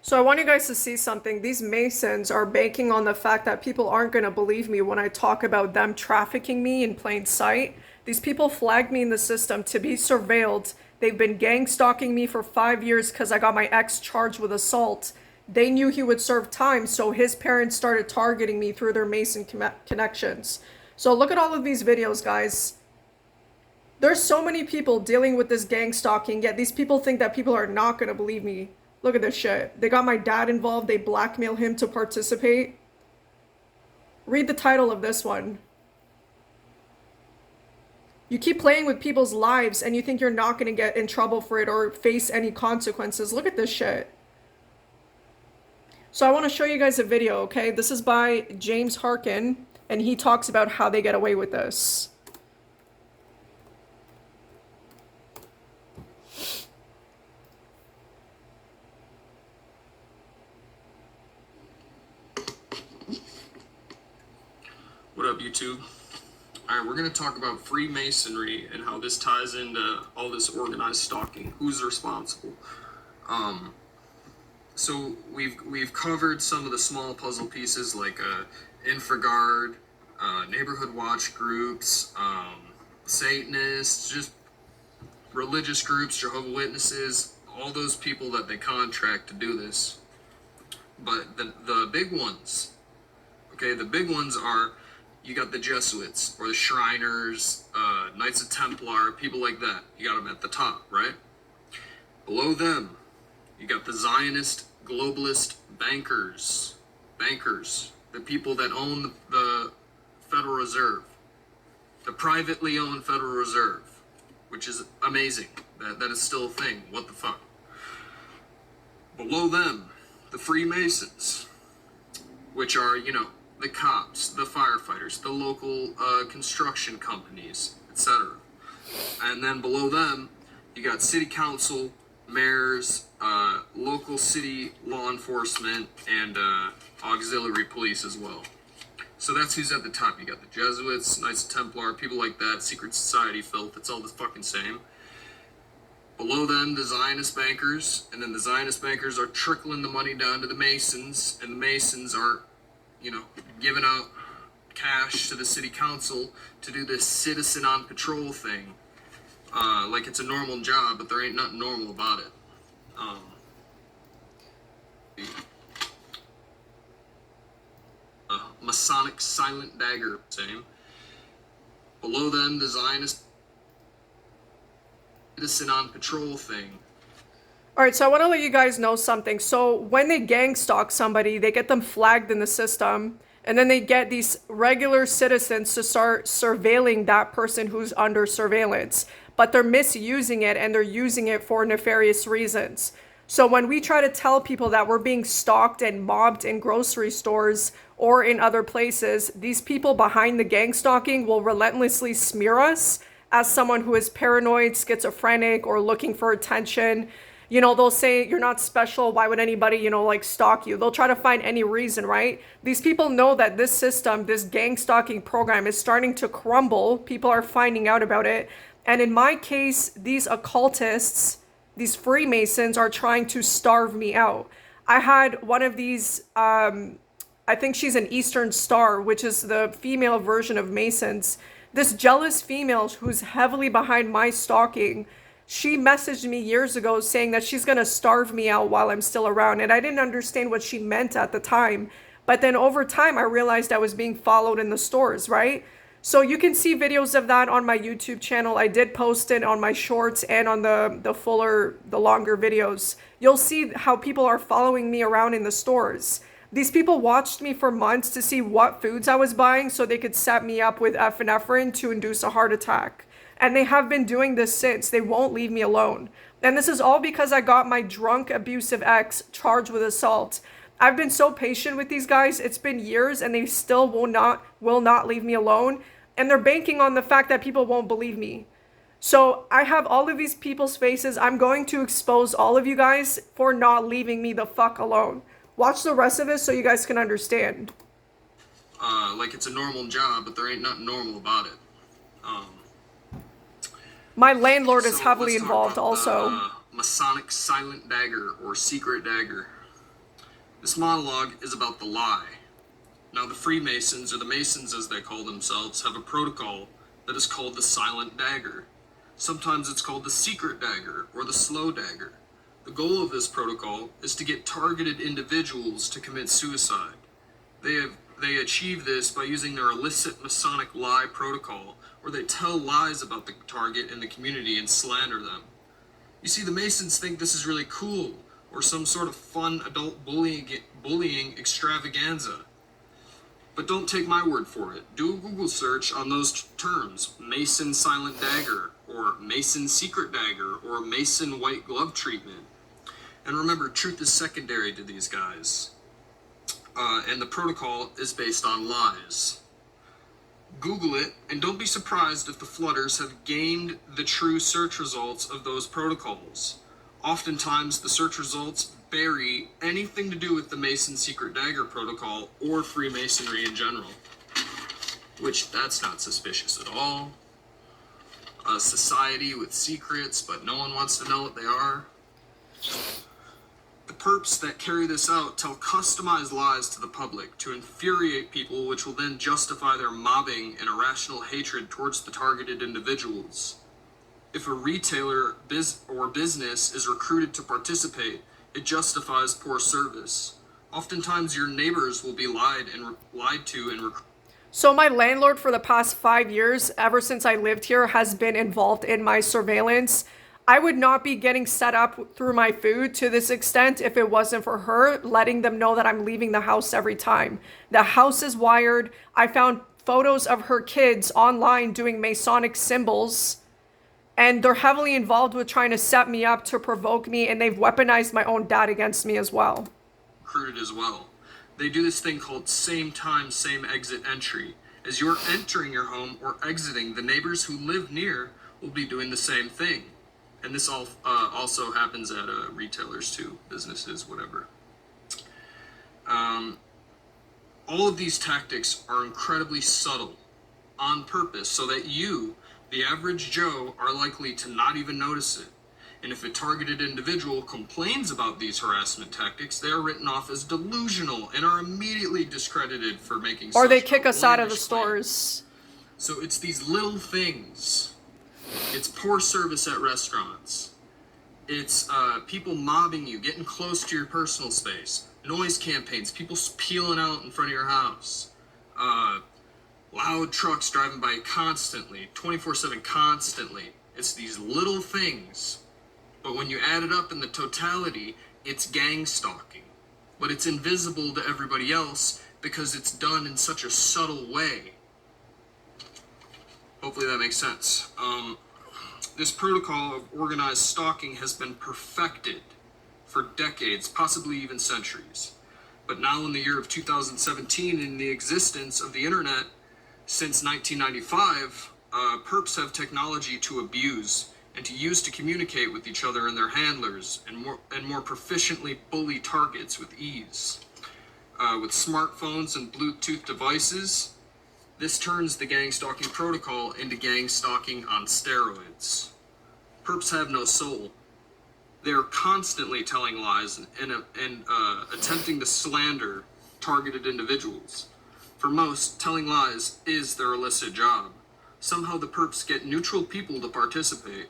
So I want you guys to see something. These Masons are banking on the fact that people aren't going to believe me when I talk about them trafficking me in plain sight. These people flagged me in the system to be surveilled. They've been gang stalking me for 5 years because I got my ex charged with assault. They knew he would serve time, so his parents started targeting me through their Mason connections. So look at all of these videos, guys. There's so many people dealing with this gang stalking, yet these people think that people are not going to believe me. Look at this shit. They got my dad involved. They blackmail him to participate. Read the title of this one. You keep playing with people's lives and you think you're not going to get in trouble for it or face any consequences. Look at this shit. So I want to show you guys a video, okay? This is by James Harken, and he talks about how they get away with this. What up, YouTube? Alright, we're going to talk about Freemasonry and how this ties into all this organized stalking. Who's responsible? So we've covered some of the small puzzle pieces like InfraGard, neighborhood watch groups, Satanists, just religious groups, Jehovah's Witnesses, all those people that they contract to do this. But the big ones, okay, the big ones are, you got the Jesuits, or the Shriners, Knights of Templar, people like that. You got them at the top, right? Below them, you got the Zionist, globalist bankers, the people that own the Federal Reserve, the privately owned Federal Reserve, which is amazing. That is still a thing. What the fuck? Below them, the Freemasons, which are, the cops, the firefighters, the local construction companies, etc. And then below them, you got city council, mayors, local city law enforcement, and auxiliary police as well. So that's who's at the top. You got the Jesuits, Knights of Templar, people like that, secret society filth, it's all the fucking same. Below them, the Zionist bankers, and then the Zionist bankers are trickling the money down to the Masons, and the Masons are giving out cash to the city council to do this citizen on patrol thing. Like it's a normal job, but there ain't nothing normal about it. Masonic silent dagger, same. Below them, the Zionist citizen on patrol thing. All right, so I want to let you guys know something. So when they gang stalk somebody, they get them flagged in the system, and then they get these regular citizens to start surveilling that person who's under surveillance. But they're misusing it, and they're using it for nefarious reasons. So when we try to tell people that we're being stalked and mobbed in grocery stores or in other places, these people behind the gang stalking will relentlessly smear us as someone who is paranoid, schizophrenic, or looking for attention. They'll say, you're not special. Why would anybody, stalk you? They'll try to find any reason, right? These people know that this system, this gang stalking program is starting to crumble. People are finding out about it. And in my case, these occultists, these Freemasons are trying to starve me out. I had one of these, I think she's an Eastern Star, which is the female version of Masons. This jealous female who's heavily behind my stalking, she messaged me years ago saying that she's going to starve me out while I'm still around. And I didn't understand what she meant at the time. But then over time, I realized I was being followed in the stores, right? So you can see videos of that on my YouTube channel. I did post it on my shorts and on the longer videos. You'll see how people are following me around in the stores. These people watched me for months to see what foods I was buying so they could set me up with epinephrine to induce a heart attack. And they have been doing this since. They won't leave me alone. And this is all because I got my drunk, abusive ex charged with assault. I've been so patient with these guys. It's been years and they still will not leave me alone. And they're banking on the fact that people won't believe me. So I have all of these people's faces. I'm going to expose all of you guys for not leaving me the fuck alone. Watch the rest of this so you guys can understand. Like it's a normal job, but there ain't nothing normal about it. My landlord is heavily involved also. Masonic silent dagger or secret dagger. This monologue is about the lie. Now, the Freemasons, or the Masons as they call themselves, have a protocol that is called the silent dagger. Sometimes it's called the secret dagger or the slow dagger. The goal of this protocol is to get targeted individuals to commit suicide. They achieve this by using their illicit Masonic lie protocol, where they tell lies about the target and the community and slander them. You see, the Masons think this is really cool, or some sort of fun adult bullying extravaganza. But don't take my word for it. Do a Google search on those terms: Mason silent dagger, or Mason secret dagger, or Mason white glove treatment. And remember, truth is secondary to these guys. And the protocol is based on lies. Google it, and don't be surprised if the flooders have gamed the true search results of those protocols. Oftentimes, the search results bury anything to do with the Mason secret dagger protocol or Freemasonry in general. Which, that's not suspicious at all. A society with secrets, but no one wants to know what they are. The perps that carry this out tell customized lies to the public to infuriate people, which will then justify their mobbing and irrational hatred towards the targeted individuals. If a retailer or business is recruited to participate, it justifies poor service. Oftentimes, your neighbors will be lied to and recruited. So my landlord for the past 5 years, ever since I lived here, has been involved in my surveillance. I would not be getting set up through my food to this extent if it wasn't for her letting them know that I'm leaving the house every time. The house is wired. I found photos of her kids online doing Masonic symbols, and they're heavily involved with trying to set me up to provoke me, and they've weaponized my own dad against me as well. Recruited as well. They do this thing called same time, same exit entry. As you're entering your home or exiting, the neighbors who live near will be doing the same thing. And this also happens at retailers too, businesses, whatever. All of these tactics are incredibly subtle, on purpose, so that you, the average Joe, are likely to not even notice it. And if a targeted individual complains about these harassment tactics, they are written off as delusional and are immediately discredited for making Or they such kick us out of the outlandish claims. stores. So it's these little things. It's poor service at restaurants. It's people mobbing you, getting close to your personal space. Noise campaigns, people peeling out in front of your house. Loud trucks driving by constantly, 24/7 constantly. It's these little things. But when you add it up in the totality, it's gang stalking. But it's invisible to everybody else because it's done in such a subtle way. Hopefully that makes sense. This protocol of organized stalking has been perfected for decades, possibly even centuries. But now in the year of 2017, in the existence of the internet since 1995, perps have technology to abuse and to use to communicate with each other and their handlers, and more proficiently bully targets with ease. With smartphones and Bluetooth devices, this turns the gang stalking protocol into gang stalking on steroids. Perps have no soul. They're constantly telling lies and attempting to slander targeted individuals. For most, telling lies is their illicit job. Somehow the perps get neutral people to participate.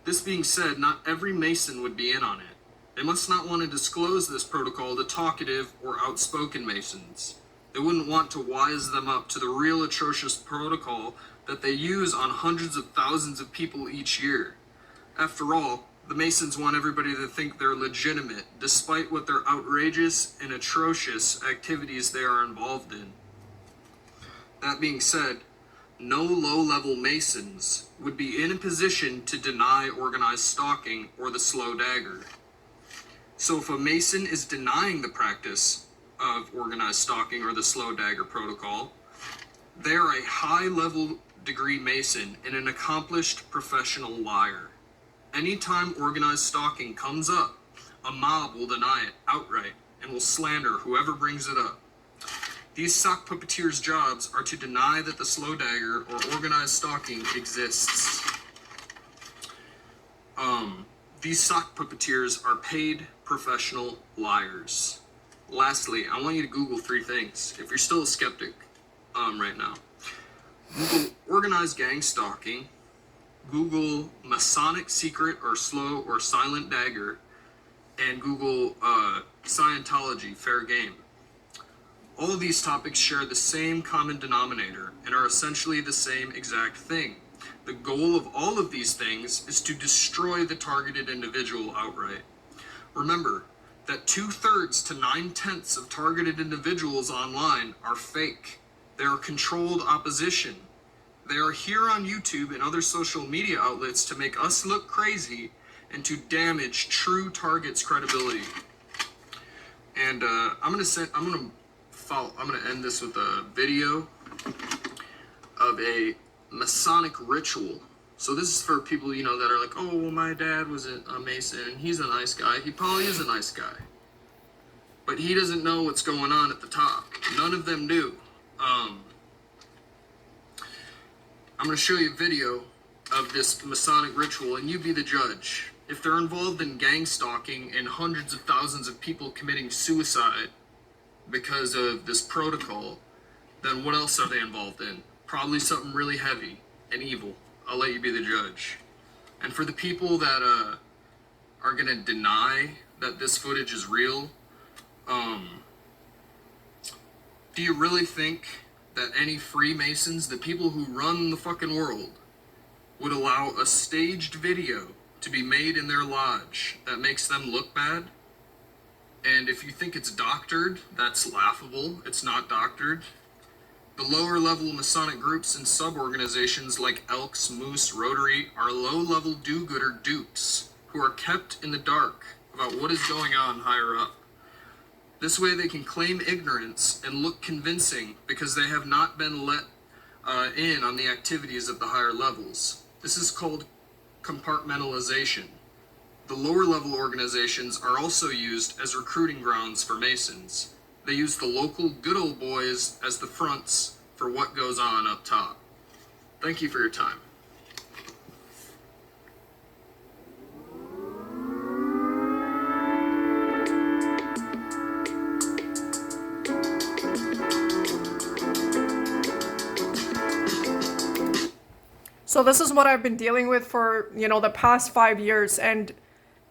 This being said, not every Mason would be in on it. They must not want to disclose this protocol to talkative or outspoken Masons. They wouldn't want to wise them up to the real atrocious protocol that they use on hundreds of thousands of people each year. After all, the Masons want everybody to think they're legitimate, despite what their outrageous and atrocious activities they are involved in. That being said, no low-level Masons would be in a position to deny organized stalking or the slow dagger. So if a Mason is denying the practice of organized stalking or the slow dagger protocol, they're a high-level degree Mason and an accomplished professional liar. Anytime organized stalking comes up, a mob will deny it outright and will slander whoever brings it up. These sock puppeteers' jobs are to deny that the slow dagger or organized stalking exists. These sock puppeteers are paid professional liars. Lastly, I want you to Google 3 things if you're still a skeptic right now. Google organized gang stalking, Google Masonic secret or slow or silent dagger, and Google Scientology fair game. All of these topics share the same common denominator and are essentially the same exact thing. The goal of all of these things is to destroy the targeted individual outright. Remember that 2/3 to 9/10 of targeted individuals online are fake. They are controlled opposition. They are here on YouTube and other social media outlets to make us look crazy and to damage true targets' credibility. And I'm gonna end this with a video of a Masonic ritual. So this is for people, that are like, oh, well, my dad was a Mason and he's a nice guy. He probably is a nice guy. But he doesn't know what's going on at the top. None of them do. I'm going to show you a video of this Masonic ritual, and you be the judge. If they're involved in gang stalking and hundreds of thousands of people committing suicide because of this protocol, then what else are they involved in? Probably something really heavy and evil. I'll let you be the judge. And for the people that are going to deny that this footage is real, do you really think that any Freemasons, the people who run the fucking world, would allow a staged video to be made in their lodge that makes them look bad? And if you think it's doctored, that's laughable. It's not doctored. The lower level Masonic groups and sub-organizations like Elks, Moose, Rotary are low-level do-gooder dupes who are kept in the dark about what is going on higher up. This way they can claim ignorance and look convincing because they have not been let in on the activities of the higher levels. This is called compartmentalization. The lower level organizations are also used as recruiting grounds for Masons. They use the local good old boys as the fronts for what goes on up top. Thank you for your time. So this is what I've been dealing with for, the past 5 years, and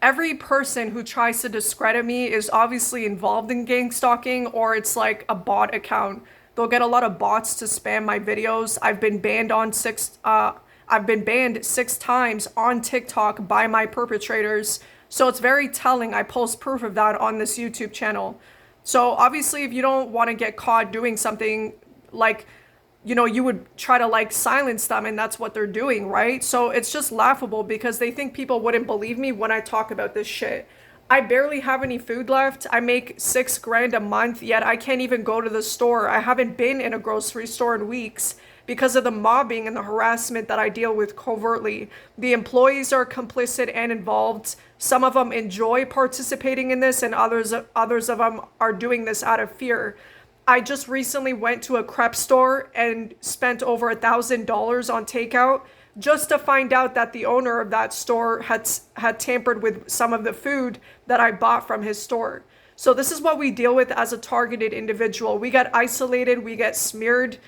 every person who tries to discredit me is obviously involved in gang stalking, or it's like a bot account. They'll get a lot of bots to spam my videos. I've been banned 6 times on TikTok by my perpetrators. So it's very telling. I post proof of that on this YouTube channel. So obviously, if you don't want to get caught doing something like, you would try to silence them, and that's what they're doing, right? So it's just laughable because they think people wouldn't believe me when I talk about this shit. I barely have any food left. I make $6,000 a month, yet I can't even go to the store. I haven't been in a grocery store in weeks because of the mobbing and the harassment that I deal with covertly. The employees are complicit and involved. Some of them enjoy participating in this, and others of them are doing this out of fear. I just recently went to a crepe store and spent over $1,000 on takeout just to find out that the owner of that store had tampered with some of the food that I bought from his store. So this is what we deal with as a targeted individual. We get isolated, we get smeared.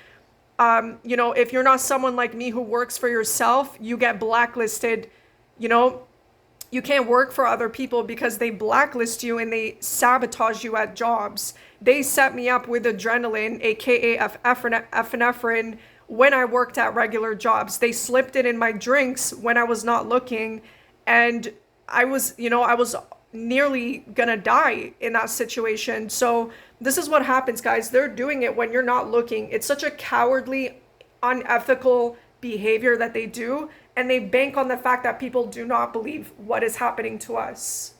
If you're not someone like me who works for yourself, you get blacklisted. You can't work for other people because they blacklist you and they sabotage you at jobs. They set me up with adrenaline, aka epinephrine, when I worked at regular jobs. They slipped it in my drinks when I was not looking, and I was nearly gonna die in that situation. So this is what happens, guys. They're doing it when you're not looking. It's such a cowardly, unethical behavior that they do, and they bank on the fact that people do not believe what is happening to us.